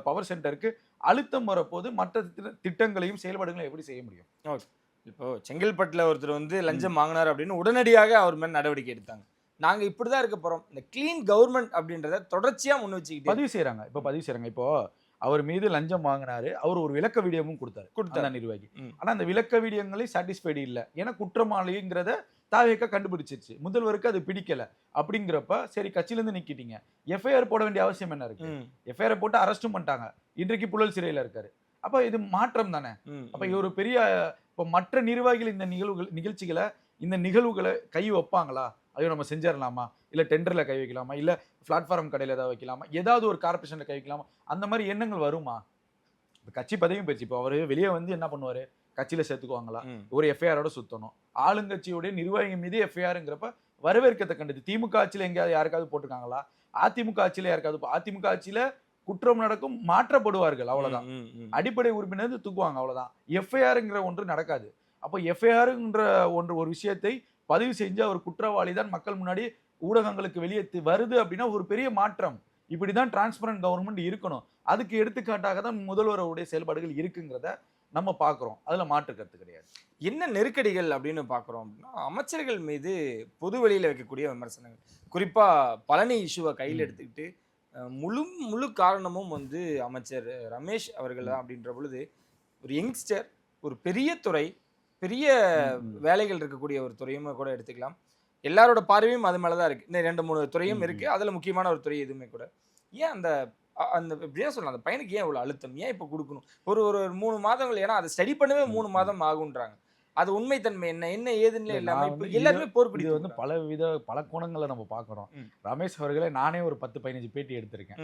[SPEAKER 4] பவர் சென்டருக்கு அழுத்தம் வரப்போது மற்ற திட்டங்களையும் செயல்பாடுகளையும் எப்படி செய்ய முடியும்?
[SPEAKER 5] இப்போ செங்கல்பட்டுல ஒருத்தர் வந்து லஞ்சம் வாங்கினார் அப்படின்னு உடனடியாக அவர் மேல் நடவடிக்கை எடுத்தாங்க. நாங்க இப்படிதான் இருக்க போறோம், இந்த கிளீன் கவர்மெண்ட் அப்படின்றத தொடர்ச்சியா முன் வச்சுக்கிட்டு பதிவு
[SPEAKER 4] செய்யறாங்க. இப்போ அவர் மீது லஞ்சம் வாங்கினாரு, அவர் ஒரு விளக்க வீடியோவும் கொடுத்தாரு நிர்வாகி. ஆனா அந்த விளக்க வீடியோங்களே சாட்டிஸ்ஃபைடு இல்லை. ஏன்னா குற்றமாளிங்கிறத தாவேகா கண்டுபிடிச்சிருச்சு, முதல்வருக்கு அது பிடிக்கல. அப்படிங்கிறப்ப சரி கட்சியிலேருந்து நிக்கிட்டீங்க, எஃப்ஐஆர் போட வேண்டிய அவசியம் என்ன இருக்கு? எஃப்ஐஆர் போட்டு அரெஸ்டும் பண்ணிட்டாங்க, இன்றைக்கு புழல் சிறையில் இருக்காரு. அப்ப இது மாற்றம் தானே. அப்ப ஒரு பெரிய இப்போ மற்ற நிர்வாகிகள் இந்த நிகழ்வுகளை கை வைப்பாங்களா? ஐயோ நம்ம செஞ்சிடலாமா, இல்லை டெண்டரில் கை வைக்கலாமா, இல்லை பிளாட்ஃபார்ம் கடையில் ஏதாவது வைக்கலாமா, ஏதாவது ஒரு கார்பரேஷனில் கை வைக்கலாமா, அந்த மாதிரி எண்ணங்கள் வருமா? இப்போ கட்சி பதவியும் போயிடுச்சு. இப்போ அவர் வெளியே வந்து என்ன பண்ணுவார்? கட்சியில் சேர்த்துக்குவாங்களா? ஒரு எஃப்ஐஆரோட சுத்தணும். ஆளுங்கட்சியுடைய நிர்வாகிகள் மீது எஃப்ஐஆருங்கிறப்ப வரவேற்கத்தக்கண்டது. திமுக ஆட்சியில் எங்கேயாவது யாருக்காவது போட்டிருக்காங்களா? அதிமுக ஆட்சியில் யாருக்காவது? அதிமுக ஆட்சியில் குற்றம் நடக்கும், மாற்றப்படுவார்கள், அவ்வளவுதான். அடிப்படை உறுப்பினர் தூக்குவாங்க, அவ்வளவுதான். எஃப்ஐஆருங்கிற ஒன்று நடக்காது. அப்போ எஃப்ஐஆருங்கிற ஒரு விஷயத்தை பதிவு செஞ்சு அவர் குற்றவாளி தான் மக்கள் முன்னாடி ஊடகங்களுக்கு வெளியே வருது அப்படின்னா ஒரு பெரிய மாற்றம். இப்படிதான் டிரான்ஸ்பரண்ட் கவர்மெண்ட் இருக்கணும். அதுக்கு எடுத்துக்காட்டாக தான் முதல்வருடைய செயல்பாடுகள் இருக்குங்கிறத நம்ம பார்க்குறோம். அதில் மாற்று கருத்து கிடையாது.
[SPEAKER 5] என்ன நெருக்கடிகள் அப்படின்னு பார்க்குறோம் அப்படின்னா, அமைச்சர்கள் மீது பொது வெளியில் வைக்கக்கூடிய விமர்சனங்கள், குறிப்பாக பழனி இஷ்யூவை கையில் எடுத்துக்கிட்டு முழு காரணமும் வந்து அமைச்சர் ரமேஷ் அவர்கள் தான் அப்படின்ற பொழுது, ஒரு யங்ஸ்டர், ஒரு பெரிய துறை, பெரிய வேலைகள் இருக்கக்கூடிய ஒரு துறையுமே கூட எடுத்துக்கலாம். எல்லாரோட பார்வையும் அது மேலே தான் இருக்குது. இன்னும் 2-3 துறையும் இருக்குது. அதில் முக்கியமான ஒரு துறை எதுவுமே கூட. ஏன் அந்த அந்த இப்படியே சொல்லலாம், அந்த பையனுக்கு ஏன் இவ்வளோ அழுத்தம், ஏன் இப்போ கொடுக்கணும்? ஒரு ஒரு 3 மாதங்கள், ஏன்னா அதை ஸ்டடி பண்ணவே 3 மாதம் ஆகுன்றாங்க. அது உண்மைத்தன்மை என்ன ஏதுன்னு இல்லாமல் இப்போ எல்லாருமே போர்ப்பிடி
[SPEAKER 4] வந்து பல கோணங்களை நம்ம பார்க்குறோம். ரமேஷ் அவர்களே நானே ஒரு 10-15 பேட்டி எடுத்திருக்கேன்.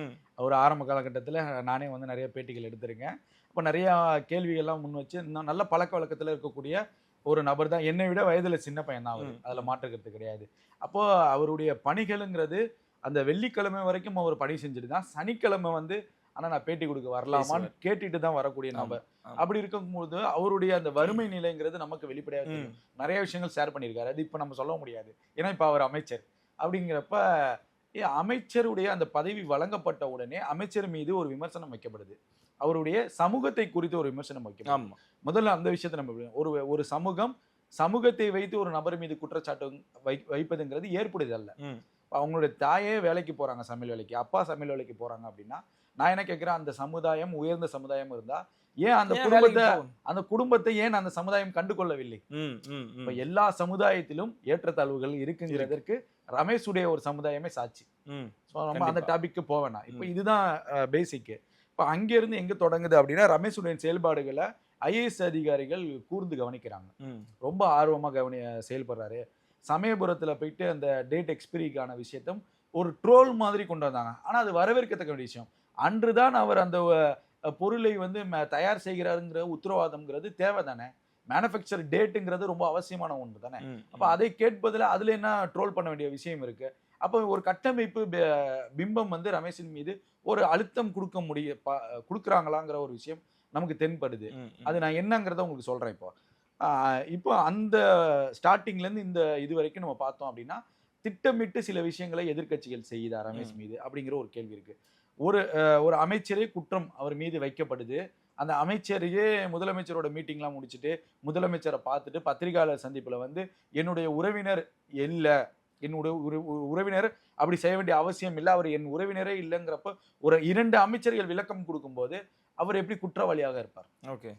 [SPEAKER 4] ஒரு ஆரம்ப காலகட்டத்தில் நானே வந்து நிறைய பேட்டிகள் எடுத்திருக்கேன். அப்போ நிறையா கேள்விகள்லாம் முன் வச்சு நல்ல பழக்க வழக்கத்தில் இருக்கக்கூடிய ஒரு நபர் தான். என்னை விட வயதில் சின்ன பையன் தான் அவர், அதில் மாற்றுக்கிறது கிடையாது. அப்போது அவருடைய பணிகளுங்கிறது அந்த வெள்ளிக்கிழமை வரைக்கும் அவர் பணி செஞ்சுட்டு தான் சனிக்கிழமை வந்து ஆனால் நான் பேட்டி கொடுக்க வரலாமான்னு கேட்டுட்டு தான் வரக்கூடிய நபர். அப்படி இருக்கும்போது அவருடைய அந்த வறுமை நிலைங்கிறது நமக்கு வெளிப்படையாக நிறைய விஷயங்கள் ஷேர் பண்ணியிருக்காரு. அது இப்போ நம்ம சொல்ல முடியாது, ஏன்னா இப்போ அவர் அமைச்சர். அப்படிங்கிறப்ப அமைச்சருடைய அந்த பதவி வழங்கப்பட்ட உடனே அமைச்சர் மீது ஒரு விமர்சனம் வைக்கப்படுது. அவருடைய சமூகத்தை குறித்து ஒரு விமர்சனம் வைக்கணும். முதல்ல அந்த விஷயத்தை நம்ம ஒரு சமூகத்தை வைத்து ஒரு நபர் மீது குற்றச்சாட்டு வைப்பதுங்கிறது ஏற்புடையது அல்ல. அவங்களுடைய தாயே வேலைக்கு போறாங்க, சமையல் வேலைக்கு, அப்பா சமையல் வேலைக்கு போறாங்க அப்படின்னா நான் என்ன கேட்கிறேன், அந்த சமுதாயம் உயர்ந்த சமுதாயம் இருந்தா ஏன் அந்த குடும்பத்தை ஏன் அந்த சமுதாயம் கண்டு கொள்ளவில்லை? இப்ப எல்லா சமுதாயத்திலும் ஏற்றத்தாழ்வுகள் இருக்குங்கிறதற்கு ரமேஷுடைய ஒரு சமுதாயமே சாட்சி. நம்ம அந்த டாபிக்கு போவேனா. இப்ப இதுதான் பேசிக். இப்ப அங்கிருந்து எங்க தொடங்குது அப்படின்னா, ரமேஷுடைய செயல்பாடுகளை ஐஏஎஸ் அதிகாரிகள் கூர்ந்து கவனிக்கிறாங்க. ரொம்ப ஆர்வமா செயல்படுறாரு. சமயபுரத்தில் போயிட்டு அந்த டேட் எக்ஸ்பிரிக்கான விஷயத்தும் ஒரு ட்ரோல் மாதிரி கொண்டு வந்தாங்க. ஆனால் அது வரவேற்கத்தக்க விஷயம். அன்றுதான் அவர் அந்த பொருளை வந்து தயார் செய்கிறாருங்கிற உத்தரவாதம்ங்கிறது தேவை தானே. மேனுஃபேக்சர் டேட்டுங்கிறது ரொம்ப அவசியமான ஒன்று தானே. அப்போ அதை கேட்பதில் அதில் என்ன ட்ரோல் பண்ண வேண்டிய விஷயம் இருக்கு? அப்போ ஒரு கட்டமைப்பு பிம்பம் வந்து ரமேஷின் மீது ஒரு அழுத்தம் கொடுக்குறாங்களாங்கிற ஒரு விஷயம் நமக்கு தென்படுது. அது நான் என்னங்கிறத உங்களுக்கு சொல்கிறேன். இப்போ அந்த ஸ்டார்டிங்லேருந்து இந்த இது வரைக்கும் நம்ம பார்த்தோம் அப்படின்னா, திட்டமிட்டு சில விஷயங்களை எதிர்க்கட்சிகள் செய்யுதா ரமேஷ் மீது அப்படிங்கிற ஒரு கேள்வி இருக்கு. ஒரு அமைச்சரே குற்றம் அவர் மீது வைக்கப்படுது. அந்த அமைச்சரையே முதலமைச்சரோட மீட்டிங்லாம் முடிச்சுட்டு முதலமைச்சரை பார்த்துட்டு பத்திரிகையாளர் சந்திப்பில் வந்து என்னுடைய உறவினர் இல்லை, என்னுடைய உறவினர் அப்படி செய்ய வேண்டிய அவசியம் இல்லை, அவர் என் உறவினரே இல்லைங்கிறப்ப ஒரு 2 அமைச்சர்கள் விளக்கம் கொடுக்கும்போது அவர் எப்படி குற்றவாளியாக இருப்பார்? ஓகே,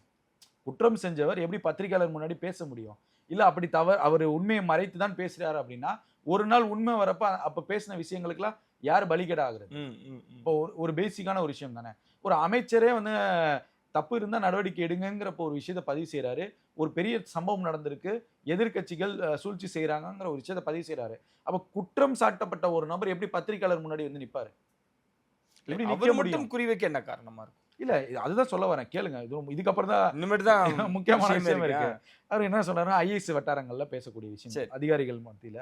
[SPEAKER 4] குற்றம் செஞ்சவர் எப்படி பத்திரிகையாளர் முன்னாடி பேச முடியும்? இல்லை அப்படி அவர் உண்மையை மறைத்து தான் பேசுறாரு அப்படின்னா ஒரு நாள் உண்மை வரப்ப அப்ப பேசின விஷயங்களுக்கெல்லாம் யார் பலிகடா ஆகுறது? இப்போ ஒரு பேசிக்கான ஒரு விஷயம் தானே. ஒரு அமைச்சரே வந்து தப்பு இருந்தா நடவடிக்கை எடுங்கிறப்ப ஒரு விஷயத்தை பதிவு செய்யறாரு. ஒரு பெரிய சம்பவம் நடந்திருக்கு, எதிர்கட்சிகள் சூழ்ச்சி செய்யறாங்கிற ஒரு விஷயத்தை பதிவு செய்யறாரு. அப்ப குற்றம் சாட்டப்பட்ட ஒரு நபர் எப்படி பத்திரிகையாளர் முன்னாடி வந்து நிப்பாரு? எப்படி நிக்க முடியும்? குறி வைக்க என்ன காரணமா இருக்கும்? இல்ல அதுதான் சொல்ல வரேன், கேளுங்க. இதுக்கப்புறம் தான் முக்கியமான விஷயம் இருக்கு. அவர் என்ன சொன்னாருன்னா, ஐஏஎஸ் வட்டாரங்கள்ல பேசக்கூடிய விஷயம், அதிகாரிகள் மத்தியில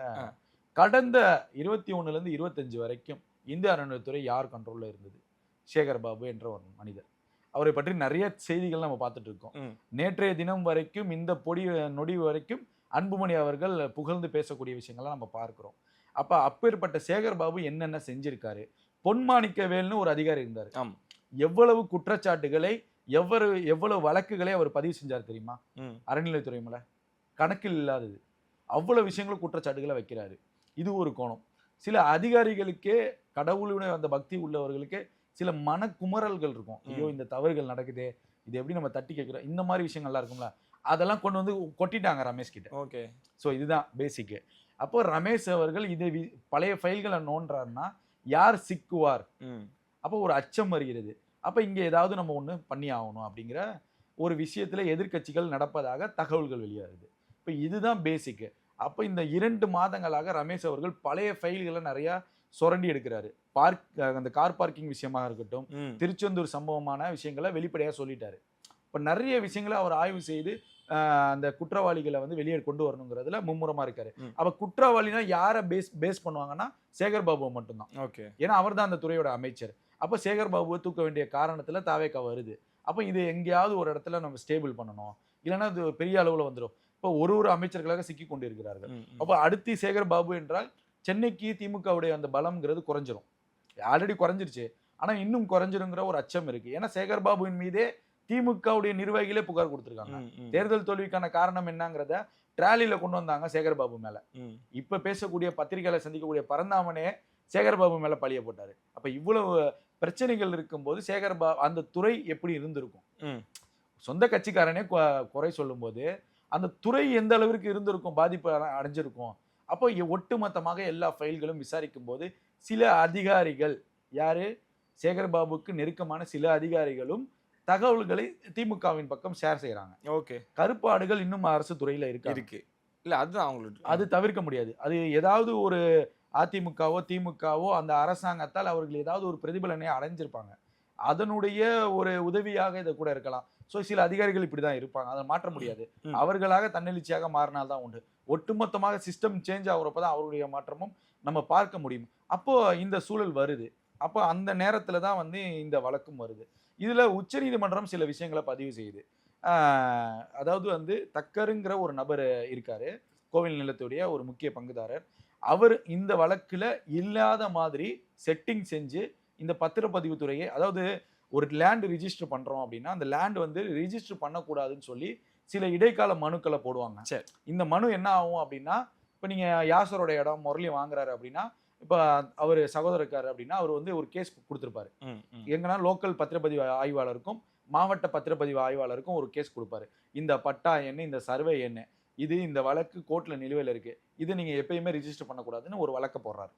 [SPEAKER 4] கடந்த 21 to 25 வரைக்கும் இந்திய அறநிலையத்துறை யார் கண்ட்ரோல்ல இருந்தது? சேகர் பாபு என்ற ஒரு மனிதர். அவரை பற்றி நிறைய செய்திகள் நம்ம பார்த்துட்டு இருக்கோம். நேற்றைய தினம் வரைக்கும் இந்த நொடி வரைக்கும் அன்புமணி அவர்கள் புகழ்ந்து பேசக்கூடிய விஷயங்கள்லாம் நம்ம பார்க்கிறோம். அப்பேற்பட்ட சேகர் பாபு என்னென்ன செஞ்சிருக்காரு? பொன்மாணிக்கவேல்னு ஒரு அதிகாரி இருந்தார். எவ்வளவு குற்றச்சாட்டுகளை எவ்வளவு வழக்குகளை அவர் பதிவு செஞ்சார் தெரியுமா? அறநிலையத்துறை மேல கணக்கில் இல்லாதது அவ்வளவு விஷயங்களும் குற்றச்சாட்டுகளை வைக்கிறாரு. இது ஒரு கோணம். சில அதிகாரிகளுக்கே, கடவுளுடைய அந்த பக்தி உள்ளவர்களுக்கே சில மனக்குமரல்கள் இருக்கும். ஐயோ இந்த தவறுகள் நடக்குதே, இது எப்படி நம்ம தட்டி கேட்கிறோம், இந்த மாதிரி விஷயங்கள்லாம் இருக்கும்ல, அதெல்லாம் கொண்டு வந்து கொட்டிட்டாங்க ரமேஷ் கிட்ட. ஓகே, ஸோ இதுதான் பேசிக்கு. அப்போ ரமேஷ் அவர்கள் இதை பழைய ஃபைல்களை நோன்றாருன்னா யார் சிக்குவார்? அப்போ ஒரு அச்சம் வருகிறது. அப்போ இங்கே ஏதாவது நம்ம ஒன்று பண்ணி ஆகணும் அப்படிங்கிற ஒரு விஷயத்தில் எதிர்கட்சிகள் நடப்பதாக தகவல்கள் வெளியாகுது. இப்போ இதுதான் பேசிக்கு. அப்போ இந்த 2 மாதங்களாக ரமேஷ் அவர்கள் பழைய ஃபைல்களை நிறையா சுரண்டி எடுக்கிறாரு. அந்த கார் பார்க்கிங் விஷயமாக இருக்கட்டும், திருச்செந்தூர் சம்பவமான விஷயங்களை வெளிப்படையாக சொல்லிட்டாரு. இப்போ நிறைய விஷயங்களை அவர் ஆய்வு செய்து அந்த குற்றவாளிகளை வந்து வெளியே கொண்டு வரணுங்கிறதுல மும்முரமா இருக்காரு. அப்ப குற்றவாளினா யாரை பேஸ் பண்ணுவாங்கன்னா சேகர் பாபுவை மட்டும்தான். ஓகே, ஏன்னா அவர் தான் அந்த துறையோட அமைச்சர். அப்ப சேகர் பாபுவை தூக்க வேண்டிய காரணத்துல தாவேகா வருது. அப்ப இது எங்கேயாவது ஒரு இடத்துல நம்ம ஸ்டேபிள் பண்ணணும், இல்லைன்னா அது பெரிய அளவுல வந்துடும். இப்போ ஒரு அமைச்சர்களாக சிக்கி கொண்டு இருக்கிறார்கள். அப்போ அடுத்து சேகர் பாபு என்றால் சென்னைக்கு திமுகவுடைய அந்த பலம்ங்கிறது குறைஞ்சிரும். ஆல்ரெடி குறைஞ்சிருச்சு, ஆனா இன்னும் குறைஞ்சிருங்கிற ஒரு அச்சம் இருக்கு. ஏன்னா சேகர் பாபுவின் மீதே திமுகவுடைய நிர்வாகிகளே புகார் கொடுத்திருக்காங்க. தேர்தல் தோல்விக்கான காரணம் என்னங்கிறத டிராலியில கொண்டு வந்தாங்க சேகர்பாபு மேல. இப்ப பேசக்கூடிய பத்திரிகையாளர் சந்திக்கக்கூடிய பரந்தாமனே சேகர்பாபு மேல பழிய போட்டாரு. அப்ப இவ்வளவு பிரச்சனைகள் இருக்கும்போது சேகர்பாபு அந்த துறை எப்படி இருந்திருக்கும்? சொந்த கட்சிக்காரனே குறை சொல்லும் போது அந்த துறை எந்த அளவிற்கு இருந்திருக்கும், பாதிப்பு அடைஞ்சிருக்கும். அப்போ ஒட்டுமொத்தமாக எல்லா ஃபைல்களும் விசாரிக்கும் போது சில அதிகாரிகள், யாரு, சேகர்பாபுக்கு நெருக்கமான சில அதிகாரிகளும் தகவல்களை திமுகவின் பக்கம் ஷேர் செய்யறாங்க.
[SPEAKER 5] ஓகே,
[SPEAKER 4] கருப்பாடுகள் இன்னும் அரசு துறையில இருக்கு.
[SPEAKER 5] இல்ல அதுதான் அவங்களுக்கு
[SPEAKER 4] அது தவிர்க்க முடியாது. அது ஏதாவது ஒரு அதிமுகவோ திமுகவோ அந்த அரசாங்கத்தால் அவர்கள் ஏதாவது ஒரு பிரதிபலனை அடைஞ்சிருப்பாங்க. அதனுடைய ஒரு உதவியாக இதை கூட இருக்கலாம். ஸோ சில அதிகாரிகள் இப்படிதான் இருப்பாங்க, அதை மாற்ற முடியாது. அவர்களாக தன்னெழுச்சியாக மாறினால்தான் உண்டு. ஒட்டுமொத்தமாக சிஸ்டம் சேஞ்ச் ஆகுறப்பதான் அவருடைய மாற்றமும் நம்ம பார்க்க முடியும். அப்போ இந்த சூழல் வருது. அப்போ அந்த நேரத்துல தான் வந்து இந்த வழக்கும் வருது. இதுல உச்சநீதிமன்றம் சில விஷயங்களை பதிவு செய்யுது. அதாவது வந்து தக்கருங்கிற ஒரு நபர் இருக்காரு, கோவில் நிலத்துடைய ஒரு முக்கிய பங்குதாரர். அவர் இந்த வழக்குல இல்லாத மாதிரி செட்டிங் செஞ்சு இந்த பத்திரப்பதிவு துறையை, அதாவது ஒரு லேண்ட் ரிஜிஸ்டர் பண்றோம் அப்படின்னா அந்த லேண்ட் வந்து ரிஜிஸ்டர் பண்ணக்கூடாதுன்னு சொல்லி சில இடைக்கால மனுக்களை போடுவாங்க.
[SPEAKER 5] சரி,
[SPEAKER 4] இந்த மனு என்ன ஆகும் அப்படின்னா, இப்போ நீங்க யாசரோட இடம் முரளி வாங்குறாரு அப்படின்னா, இப்போ அவர் சகோதரக்காரு அப்படின்னா அவர் வந்து ஒரு கேஸ் கொடுத்துருப்பாரு. எங்கன்னா லோக்கல் பத்திரப்பதிவு ஆய்வாளருக்கும் மாவட்ட பத்திரப்பதிவு ஆய்வாளருக்கும் ஒரு கேஸ் கொடுப்பாரு. இந்த பட்டா என்ன, இந்த சர்வே என்ன, இது இந்த வழக்கு கோர்ட்ல நிலுவையில் இருக்கு, இது நீங்க எப்பயுமே ரிஜிஸ்டர் பண்ணக்கூடாதுன்னு ஒரு வழக்கை போடுறாரு,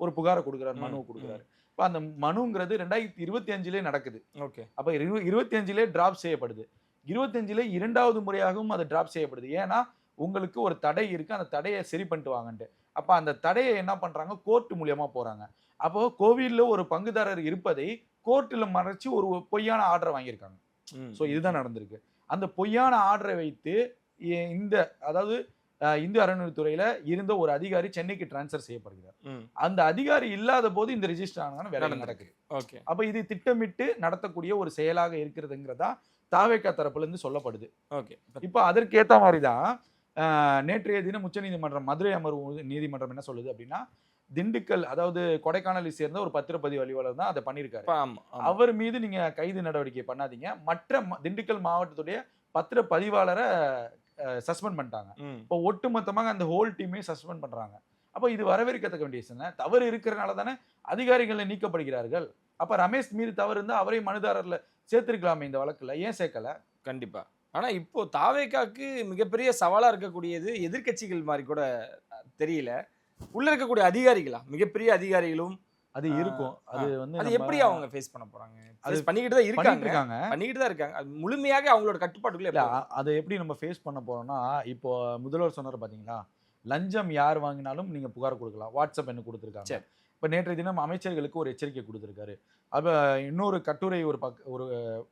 [SPEAKER 4] ஒரு புகாரை கொடுக்குறாரு, மனுவை கொடுக்குறாரு. இப்போ அந்த மனுங்கிறது 2025 நடக்குது.
[SPEAKER 5] ஓகே,
[SPEAKER 4] அப்போ 25 டிராப் செய்யப்படுது. 25 இரண்டாவது முறையாகவும் அது டிராப் செய்யப்படுது. ஏன்னா உங்களுக்கு ஒரு தடை இருக்கு, அந்த தடையை சரி பண்ணிட்டு வாங்கன்ட்டு. அப்ப அந்த தடையை என்ன பண்றாங்க, கோர்ட் மூலியமா போறாங்க. அப்போ கோவில்ல ஒரு பங்குதாரர் இருப்பதை கோர்ட்ல மறைச்சு ஒரு பொய்யான ஆர்டரை வாங்கியிருக்காங்க. ஸோ இதுதான் நடந்திருக்கு. அந்த பொய்யான ஆர்டரை வைத்து இந்த, அதாவது இந்து அறநிலையத்துறையில இருந்த ஒரு அதிகாரி சென்னைக்கு டிரான்ஸ்ஃபர் செய்யப்படுகிறார். அந்த அதிகாரி இல்லாத போது இந்த ரிஜிஸ்டர் ஆனாலும் வேலை நடக்குது.
[SPEAKER 5] ஓகே,
[SPEAKER 4] அப்ப இது திட்டமிட்டு நடத்தக்கூடிய ஒரு செயலாக இருக்கிறதுங்கிறதா தாவேகா தரப்புல இருந்து சொல்லப்படுது.
[SPEAKER 5] ஓகே,
[SPEAKER 4] இப்ப அதற்கு ஏத்த மாதிரிதான் நேற்றைய தினம் உச்சநீதிமன்றம் மதுரை அமர்வு நீதிமன்றம் என்ன சொல்லுது அப்படின்னா, திண்டுக்கல், அதாவது கொடைக்கானலை சேர்ந்த ஒரு பத்திரப்பதிவு அலுவலர் தான் அதை பண்ணியிருக்காரு. அவர் மீது நீங்க கைது நடவடிக்கை பண்ணாதீங்க, மற்ற திண்டுக்கல் மாவட்டத்துடைய பத்திரப்பதிவாளரை சஸ்பெண்ட் பண்ணிட்டாங்க. இப்போ ஒட்டுமொத்தமாக அந்த ஹோல் டீமே சஸ்பெண்ட் பண்றாங்க. அப்போ இது வரவேற்கத்தக்க வேண்டிய விஷயம். தவறு இருக்கிறனால தானே அதிகாரிகள் நீக்கப்படுகிறார்கள். அப்ப ரமேஷ் மீது தவறு இருந்தா அவரை மனுதாரர்ல சேர்த்திருக்கலாமே இந்த வழக்குல, ஏன் சேர்க்கல?
[SPEAKER 5] கண்டிப்பா. ஆனா இப்போ தாவேகாக்கு மிகப்பெரிய சவாலா இருக்கக்கூடியது எதிர்க்கட்சிகள் மாதிரி கூட தெரியல, உள்ள இருக்கக்கூடிய அதிகாரிகளா, மிகப்பெரிய அதிகாரிகளும்
[SPEAKER 4] அது இருக்கும். அது வந்து
[SPEAKER 5] அது எப்படி அவங்க ஃபேஸ் பண்ண போறாங்க? அது பண்ணிக்கிட்டு தான் இருக்காங்க. அது முழுமையாக அவங்களோட கட்டுப்பாட்டுக்குள்ள
[SPEAKER 4] இல்ல. அதை எப்படி நம்ம ஃபேஸ் பண்ண போறோம்னா, இப்போ முதல்வர் சொன்னார் பாத்தீங்களா, லஞ்சம் யார் வாங்கினாலும் நீங்க புகார் கொடுக்கலாம், வாட்ஸ்அப் என்ன கொடுத்துருக்காங்க. இப்போ நேற்றைய தினம் அமைச்சர்களுக்கு ஒரு எச்சரிக்கை கொடுத்துருக்காரு. அப்போ இன்னொரு கட்டுரை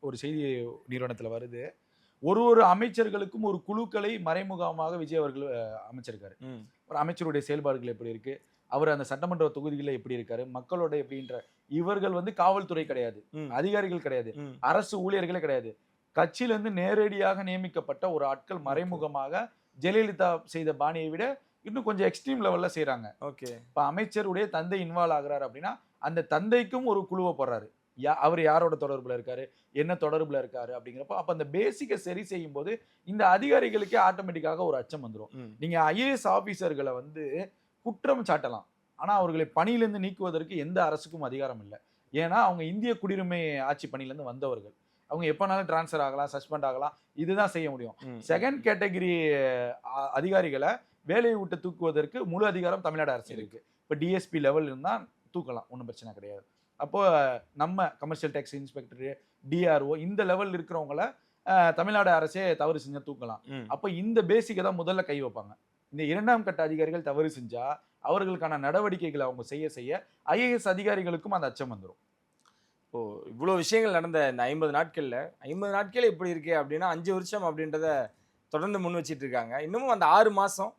[SPEAKER 4] ஒரு செய்தி நிறுவனத்தில் வருது. ஒரு அமைச்சர்களுக்கும் ஒரு குழுக்களை மறைமுகமாக விஜய் அவர்கள் அமைச்சிருக்காரு. ஒரு அமைச்சருடைய செயல்பாடுகள் எப்படி இருக்கு, அவர் அந்த சட்டமன்ற தொகுதிகளில் எப்படி இருக்காரு, மக்களோட எப்படின்ற. இவர்கள் வந்து காவல்துறை கிடையாது, அதிகாரிகள் கிடையாது, அரசு ஊழியர்களே கிடையாது. கட்சியிலிருந்து நேரடியாக நியமிக்கப்பட்ட ஒரு ஆட்கள் மறைமுகமாக ஜெயலலிதா செய்த பாணியை விட இன்னும் கொஞ்சம் எக்ஸ்ட்ரீம் லெவல்ல செய்யறாங்க.
[SPEAKER 5] ஓகே,
[SPEAKER 4] இப்போ அமைச்சருடைய தந்தை இன்வால்வ் ஆகுறாரு அப்படின்னா அந்த தந்தைக்கும் ஒரு குழுவை போடுறாரு. அவர் யாரோட தொடர்புல இருக்காரு, என்ன தொடர்புல இருக்காரு அப்படிங்கிறப்ப அப்ப அந்த பேசிக்கை சரி செய்யும் போது இந்த அதிகாரிகளுக்கே ஆட்டோமேட்டிக்காக ஒரு அச்சம் வந்துடும். நீங்க ஐஏஎஸ் ஆபீசர்களை வந்து குற்றம் சாட்டலாம், ஆனா அவர்களை பணியிலிருந்து நீக்குவதற்கு எந்த அரசுக்கும் அதிகாரம் இல்லை. ஏன்னா அவங்க இந்திய குடியுரிமை ஆட்சி பணியிலிருந்து வந்தவர்கள். அவங்க எப்பனாலும் டிரான்ஸ்ஃபர் ஆகலாம், சஸ்பெண்ட் ஆகலாம், இதுதான் செய்ய முடியும். செகண்ட் கேட்டகரி அதிகாரிகளை வேலையை விட்டு தூக்குவதற்கு முழு அதிகாரம் தமிழ்நாடு அரசு இருக்கு. இப்போ டிஎஸ்பி லெவல் இருந்தா தூக்கலாம், ஒன்றும் பிரச்சனை கிடையாது. அப்போ நம்ம கமர்ஷியல் டேக்ஸ் இன்ஸ்பெக்டர், டிஆர்ஓ இந்த லெவல் இருக்கிறவங்கள தமிழ்நாடு அரசே தவறு செஞ்சா தூக்கலாம். அப்போ இந்த பேசிக்கை தான் முதல்ல கை வைப்பாங்க. இந்த இரண்டாம் கட்ட அதிகாரிகள் தவறு செஞ்சா அவர்களுக்கான நடவடிக்கைகளை அவங்க செய்ய ஐஏஎஸ் அதிகாரிகளுக்கும் அந்த அச்சம் வந்துடும்.
[SPEAKER 5] இப்போ இவ்வளோ விஷயங்கள் நடந்த இந்த 50 நாட்கள் எப்படி இருக்கு அப்படின்னா 5 வருஷம் அப்படின்றத தொடர்ந்து முன் வச்சிட்டு இருக்காங்க. இன்னமும் அந்த 6 மாசம்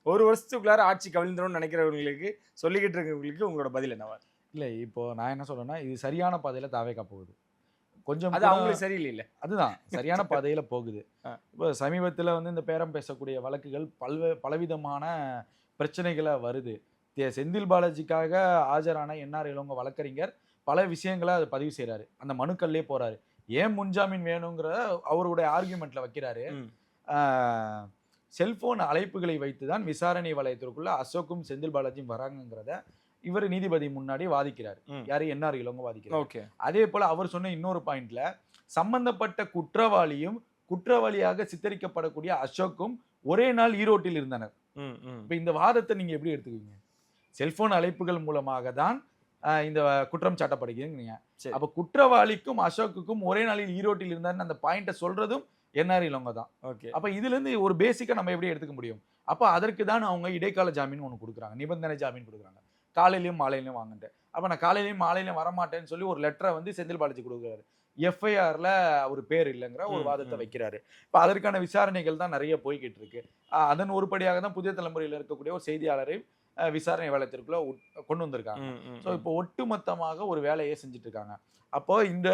[SPEAKER 5] 1 வருஷத்துக்குள்ளார ஆட்சி கவிழ்ந்துரும்னு நினைக்கிறவங்களுக்கு, சொல்லிக்கிட்டு இருக்கிறவங்களுக்கு உங்களோட பதில் என்னவா?
[SPEAKER 4] இல்லை, இப்போ நான் என்ன சொல்றேன்னா, இது சரியான பாதையில தாவேகா போகுது. கொஞ்சம்
[SPEAKER 5] அது அவங்களுக்கு சரியில்லை.
[SPEAKER 4] அதுதான் சரியான பாதையில போகுது. இப்போ சமீபத்தில் வந்து இந்த பேரம் பேசக்கூடிய வழக்குகள் பலவிதமான பிரச்சனைகளை வருது. செந்தில் பாலாஜிக்காக ஆஜரான என்ஆர் இளங்கோ வழக்கறிஞர் பல விஷயங்களை அதை பதிவு செய்கிறாரு, அந்த மனுக்கள்லேயே போறாரு. ஏன் முன்ஜாமீன் வேணுங்கிற அவருடைய ஆர்குமெண்ட்ல வைக்கிறாரு. செல்போன் அழைப்புகளை வைத்துதான் விசாரணை வளையத்திற்குள்ள அசோக்கும் செந்தில் பாலாஜியும் வராங்கிறத இவர் நீதிபதி முன்னாடி வாதிக்கிறார். யாரு? என்ஆர் இளங்கோ வாதிக்கிறார். அதே போல அவர் சொன்ன இன்னொரு பாயிண்ட்ல சம்பந்தப்பட்ட குற்றவாளியும் குற்றவாளியாக சித்தரிக்கப்படக்கூடிய அசோக்கும் ஒரே நாள் ஈரோட்டில் இருந்தனர். இப்ப இந்த வாதத்தை நீங்க எப்படி எடுத்துக்குவீங்க? செல்போன் அழைப்புகள் மூலமாக தான் இந்த குற்றம் சாட்டப்படுகிறீங்க. அப்ப குற்றவாளிக்கும் அசோக்குக்கும் ஒரே நாளில் ஈரோட்டில் இருந்தாருன்னு அந்த பாயிண்ட சொல்றதும் என்ஆர் இளங்கோ தான். அப்ப இதுல இருந்து ஒரு பேசிக்கா நம்ம எப்படி எடுத்துக்க முடியும்? அப்ப அதற்கு தான் அவங்க இடைக்கால ஜாமீன் ஒன்று கொடுக்குறாங்க, நிபந்தனை ஜாமீன் கொடுக்குறாங்க. காலையிலயும் மாலையிலயும் வாங்கிட்டு அப்ப நான் காலையிலயும் மாலையிலயும் வரமாட்டேன்னு சொல்லி ஒரு லெட்டரை வந்து செந்தில் பாலாஜி கொடுக்குறாரு. எஃப்ஐஆர்ல அவர் பேர் இல்லைங்கிற ஒரு வாதத்தை வைக்கிறாரு. இப்ப அதற்கான விசாரணைகள் தான் நிறைய போய்கிட்டு இருக்கு. அதன் ஒருபடியாக தான் புதிய தலைமுறையில் இருக்கக்கூடிய ஒரு செய்தியாளரை விசாரணை வளையத்திற்குள்ள கொண்டு வந்திருக்காங்க. ஸோ இப்போ ஒட்டுமொத்தமாக ஒரு வேலையை செஞ்சுட்டு இருக்காங்க. அப்போ இந்த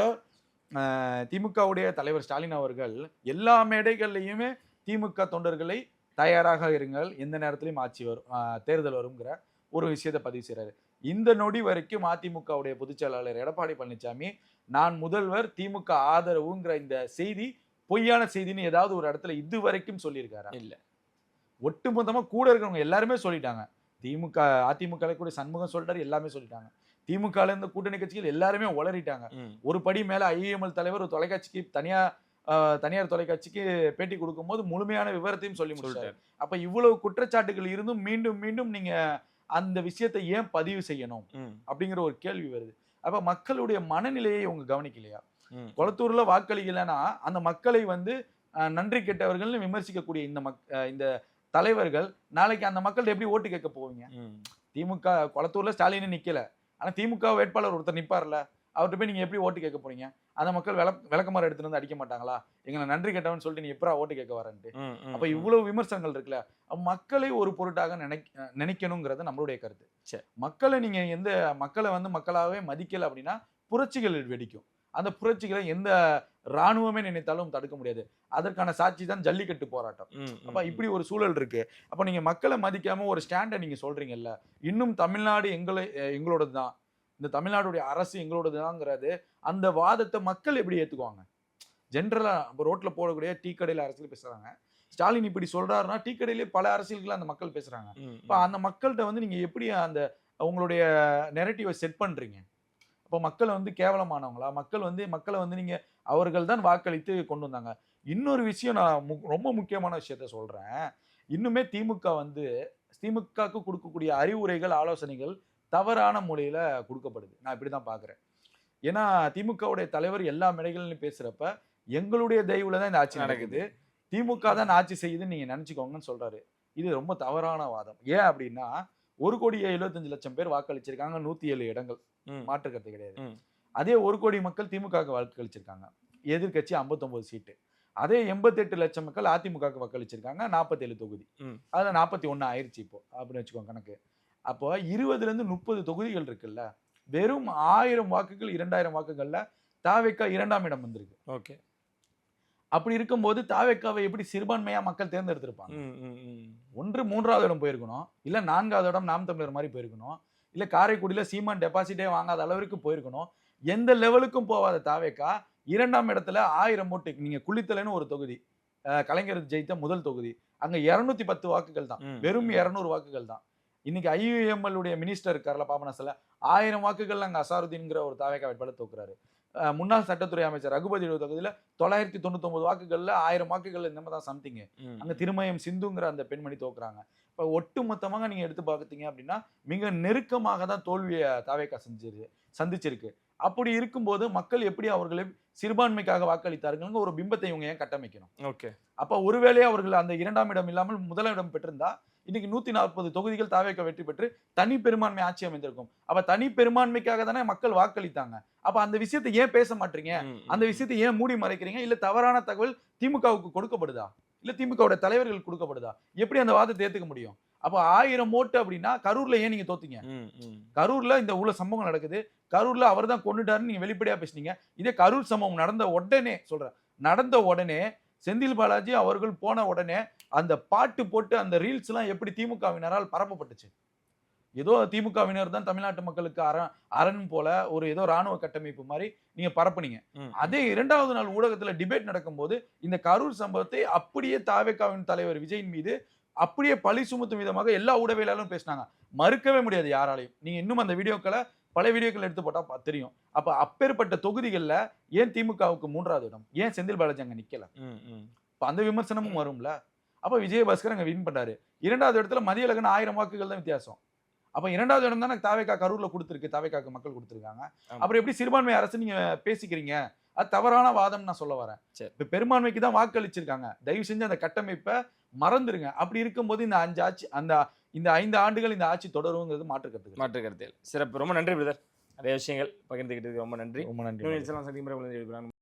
[SPEAKER 4] திமுகவுடைய தலைவர் ஸ்டாலின் அவர்கள் எல்லா மேடைகள்லையுமே திமுக தொண்டர்களை தயாராக இருங்கள், எந்த நேரத்திலையும் ஆட்சி வரும், தேர்தல் வருங்கிற ஒரு விஷயத்தை பதிவு செய்யறாரு. இந்த நொடி வரைக்கும் அதிமுகவுடைய பொதுச் செயலாளர் எடப்பாடி பழனிசாமி நான் முதல்வர், திமுக ஆதரவுங்கிற இந்த செய்தி பொய்யான செய்தின்னு ஏதாவது ஒரு இடத்துல இது வரைக்கும் சொல்லியிருக்காரா? இல்ல. ஒட்டுமொத்தமா கூட இருக்கிறவங்க எல்லாருமே சொல்லிட்டாங்க. திமுக அதிமுக கூட சண்முகம் சொல்லிட்டாரு, எல்லாமே சொல்லிட்டாங்க. திமுக இருந்த கூட்டணி கட்சிகள் எல்லாருமே உளறிட்டாங்க. ஒரு படி மேல ஐஎம்எல் தலைவர் ஒரு தொலைக்காட்சிக்கு தனியார் தொலைக்காட்சிக்கு பேட்டி கொடுக்கும் போது முழுமையான விவரத்தையும் சொல்லி முடிச்சாரு. அப்ப இவ்வளவு குற்றச்சாட்டுகள் இருந்தும் மீண்டும் மீண்டும் நீங்க அந்த விஷயத்தை ஏன் பதிவு செய்யணும் அப்படிங்கிற ஒரு கேள்வி வருது. அப்ப மக்களுடைய மனநிலையை அவங்க கவனிக்கலையா? கொளத்தூர்ல வாக்களிக்கலன்னா அந்த மக்களை வந்து நன்றி கெட்டவர்கள்னு விமர்சிக்கக்கூடிய இந்த தலைவர்கள் நாளைக்கு அந்த மக்கள்கிட்ட எப்படி ஓட்டு கேட்க போவீங்க? திமுக கொளத்தூர்ல ஸ்டாலின் நிக்கல, ஆனா திமுக வேட்பாளர் ஒருத்தர் நிப்பார்ல, அவர்கிட்ட போய் நீங்க எப்படி ஓட்டு கேட்க போறீங்க? அந்த மக்கள் விளக்கமாறு எடுத்துட்டு வந்து அடிக்க மாட்டாங்களா? எங்களை நன்றி கேட்டவன்னு சொல்லிட்டு நீ எப்பரா ஓட்டு கேட்க வரன்ட்டு? அப்ப இவ்வளவு விமர்சனங்கள் இருக்குல்ல, மக்களை ஒரு பொருட்டாக நினைக்கணுங்கிறது நம்மளுடைய கருத்து. மக்களை நீங்க மக்களை வந்து மக்களாவே மதிக்கல அப்படின்னா புரட்சிகள் வெடிக்கும். அந்த புரட்சிகளை எந்த ராணுவமே நினைத்தாலும் தடுக்க முடியாது. அதற்கான சாட்சி தான் ஜல்லிக்கட்டு போராட்டம். அப்ப இப்படி ஒரு சூழல் இருக்கு. அப்ப நீங்க மக்களை மதிக்காம ஒரு ஸ்டாண்டை நீங்க சொல்றீங்கல்ல, இன்னும் தமிழ்நாடு எங்களோடது தான், இந்த தமிழ்நாடுடைய அரசு எங்களோடதுதாங்கிறது அந்த வாதத்தை மக்கள் எப்படி ஏத்துக்குவாங்க? ஜென்ரலா ரோட்ல போடக்கூடிய டீ கடையில அரசியல் பேசுறாங்க. ஸ்டாலின் இப்படி சொல்றாருன்னா டீ கடையிலே பல அரசியல்கள் அந்த மக்கள் பேசுறாங்க. இப்ப அந்த மக்கள்கிட்ட வந்து நீங்க எப்படி அந்த உங்களுடைய நெரேட்டிவை செட் பண்றீங்க? அப்போ மக்களை வந்து கேவலமானவங்களா? மக்களை வந்து நீங்க அவர்கள் தான் வாக்களித்து கொண்டு வந்தாங்க. இன்னொரு விஷயம் நான் ரொம்ப முக்கியமான விஷயத்த சொல்றேன். இன்னுமே திமுகவுக்கு கொடுக்கக்கூடிய அறிவுரைகள், ஆலோசனைகள் தவறான முறையில கொடுக்கப்படுது. நான் இப்படிதான் பாக்குறேன். ஏன்னா திமுகவுடைய தலைவர் எல்லா மேடைகளிலும் பேசுறப்ப எங்களுடைய தயவுல தான் இந்த ஆட்சி நடக்குது, திமுக தான் ஆட்சி செய்யுதுன்னு நீங்க நினைச்சுக்கோங்கன்னு சொல்றாரு. இது ரொம்ப தவறான வாதம். ஏன் அப்படின்னா 1,75,00,000 பேர் வாக்களிச்சிருக்காங்க, 107 இடங்கள், மாற்று கருத்து கிடையாது. அதே 1 கோடி மக்கள் திமுக வாக்களிச்சிருக்காங்க, எதிர்கட்சி 59 சீட்டு. அதே 88 லட்சம் மக்கள் அதிமுக வாக்களிச்சிருக்காங்க, 47 தொகுதி. அதுல 41 ஆயிடுச்சு இப்போ அப்படின்னு வச்சுக்கோங்க கணக்கு. அப்போ 20ல இருந்து 30 தொகுதிகள் இருக்குல்ல, வெறும் 1000 வாக்குகள் 2000 வாக்குகள்ல தாவேக்கா 2ஆம் இடம் வந்திருக்கு. ஓகே, அப்படி இருக்கும்போது தாவேக்காவை எப்படி சிறுபான்மையா மக்கள் தேர்ந்தெடுத்திருப்பாங்க? ஒன்று 3ஆவது இடம் போயிருக்கணும், இல்ல 4ஆவது இடம் நாம் தமிழர் மாதிரி போயிருக்கணும், இல்ல காரைக்குடியில சீமான் டெபாசிட்டே வாங்காத அளவிற்கு போயிருக்கணும். எந்த லெவலுக்கும் போகாத தாவேக்கா 2ஆம் இடத்துல 1000 ஓட்டு. நீங்க குளித்தலைன்னு ஒரு தொகுதி, கலைஞர் ஜெயித்த முதல் தொகுதி, அங்க 210 வாக்குகள் தான், வெறும் 200 வாக்குகள் தான். இன்னைக்கு ஐயுஎம்எல் உடைய மினிஸ்டர் இருக்கார்ல பாபநாசல, 1000 வாக்குகள் அங்க அசாருதீன்ங்கிற ஒரு தாவேக்கா வேட்பாளர் தோக்குறாரு. முன்னாள் சட்டத்துறை அமைச்சர் ரகுபதி தொகுதியில 999 வாக்குகள்ல 1000 வாக்குகள் இந்த மாதிரி தான் சம்திங். அங்க திருமயம் சிந்துங்கிற அந்த பெண்மணி தோக்குறாங்க. இப்ப ஒட்டு மொத்தமாக நீங்க எடுத்து பார்த்தீங்க அப்படின்னா மிக நெருக்கமாக தான் தோல்வியை தாவேக்கா சந்திச்சிருக்கு. அப்படி இருக்கும்போது மக்கள் எப்படி அவர்களை சிறுபான்மைக்காக வாக்களித்தார்கள் ஒரு பிம்பத்தை இவங்க ஏன் கட்டமைக்கணும்? ஓகே, அப்ப ஒருவேளை அவர்கள் அந்த 2ஆம் இடம் இல்லாமல் முதலிடம் பெற்றிருந்தா இன்னைக்கு 140 தொகுதிகள் தாவேக்கா வெற்றி பெற்று தனி பெரும்பான்மை ஆட்சி அமைந்திருக்கும். அப்ப தனி பெரும்பான்மைக்காக தானே மக்கள் வாக்களித்தாங்க. அப்ப அந்த விஷயத்தை ஏன் பேச மாட்டீங்க? அந்த விஷயத்தை ஏன் மூடி மறைக்கிறீங்க? இல்ல தவறான தகவல் திமுகவுக்கு கொடுக்கப்படுதா? இல்ல திமுகவுடைய தலைவர்கள் கொடுக்கப்படுதா? எப்படி அந்த வாதத்தை ஏத்துக்க முடியும்? அப்ப 1000 ஓட்டு அப்படின்னா கரூர்ல ஏன் நீங்க தோத்தீங்க? கரூர்ல இந்த உள்ள சம்பவம் நடக்குது, கரூர்ல அவர் தான் கொண்டுட்டாருன்னு நீங்க வெளிப்படையா பேசுனீங்க. இதே கரூர் சம்பவம் நடந்த உடனே செந்தில் பாலாஜி அவர்கள் போன உடனே அந்த பாட்டு போட்டு அந்த ரீல்ஸ் எல்லாம் எப்படி திமுகவினரால் பரப்பப்பட்டுச்சு? ஏதோ திமுகவினர் தான் தமிழ்நாட்டு மக்களுக்கு அரண் போல ஒரு ஏதோ ராணுவ கட்டமைப்பு மாதிரி நீங்க பரப்புனீங்க. அதே 2வது நாள் ஊடகத்துல டிபேட் நடக்கும்போது இந்த கரூர் சம்பவத்தை அப்படியே தாவேகாவின் தலைவர் விஜயின் மீது அப்படியே பழி சுமத்தும் விதமாக எல்லா ஊடகவியலாளரும் பேசினாங்க. மறுக்கவே முடியாது யாராலையும். நீங்க இன்னும் அந்த வீடியோக்களை பல வீடியோக்கள் எடுத்து போட்டா தெரியும். அப்ப அப்பேற்பட்ட தொகுதிகள்ல ஏன் திமுகவுக்கு 3வது இடம், ஏன் செந்தில் பாலாஜி அங்க நிக்கல? அந்த விமர்சனமும் வரும்ல. அப்ப விஜயபாஸ்கர் அங்க வின் பண்றாரு. 2வது இடத்துல மதியழகன் 1000 வாக்குகள் தான் வித்தியாசம். அப்ப 2வது இடம் தானே தாவேகா கரூர்ல கொடுத்திருக்கு, தாவேகாக்கு மக்கள் கொடுத்திருக்காங்க. அப்புறம் எப்படி சிறுபான்மை அரசு நீங்க பேசிக்கிறீங்க? அது தவறான வாதம் நான் சொல்ல வரேன். இப்ப பெரும்பான்மைக்கு தான் வாக்களிச்சிருக்காங்க. தயவு செஞ்சு அந்த கட்டமைப்பை மறந்துருங்க. அப்படி இருக்கும்போது இந்த 5 ஆண்டுகள் இந்த ஆட்சி தொடருங்கிறது மாற்று கருத்து.
[SPEAKER 5] சிறப்பு. ரொம்ப நன்றி பிரதர். நிறைய விஷயங்கள் பகிர்ந்துக்கிட்டதுக்கு ரொம்ப நன்றி.
[SPEAKER 4] ரொம்ப நன்றி.
[SPEAKER 5] சந்திக்கும்